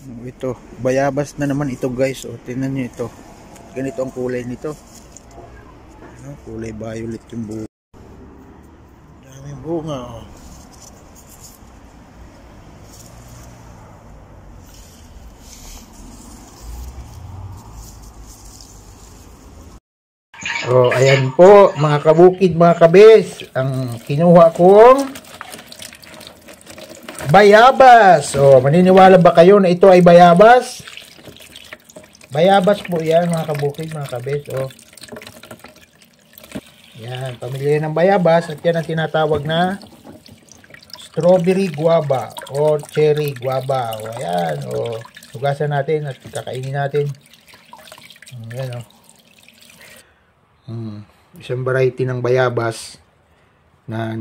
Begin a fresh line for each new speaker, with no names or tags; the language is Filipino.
Ito, bayabas na naman ito guys. O, tingnan nyo ito. Ganito ang kulay nito. Ano, kulay violet yung bunga. Daming bunga. Oh. Oh, ayan po mga kabukid, mga kabes, ang kinuha kong bayabas. Oh, maniniwala ba kayo na ito ay bayabas? Bayabas po yan mga kabukid, mga kabes. Oh. Yan, pamilya ng bayabas at yan ang tinatawag na strawberry guava o cherry guava. O, ayan, o, hugasan natin at kakainin natin. Ayan, o. Isang variety ng bayabas na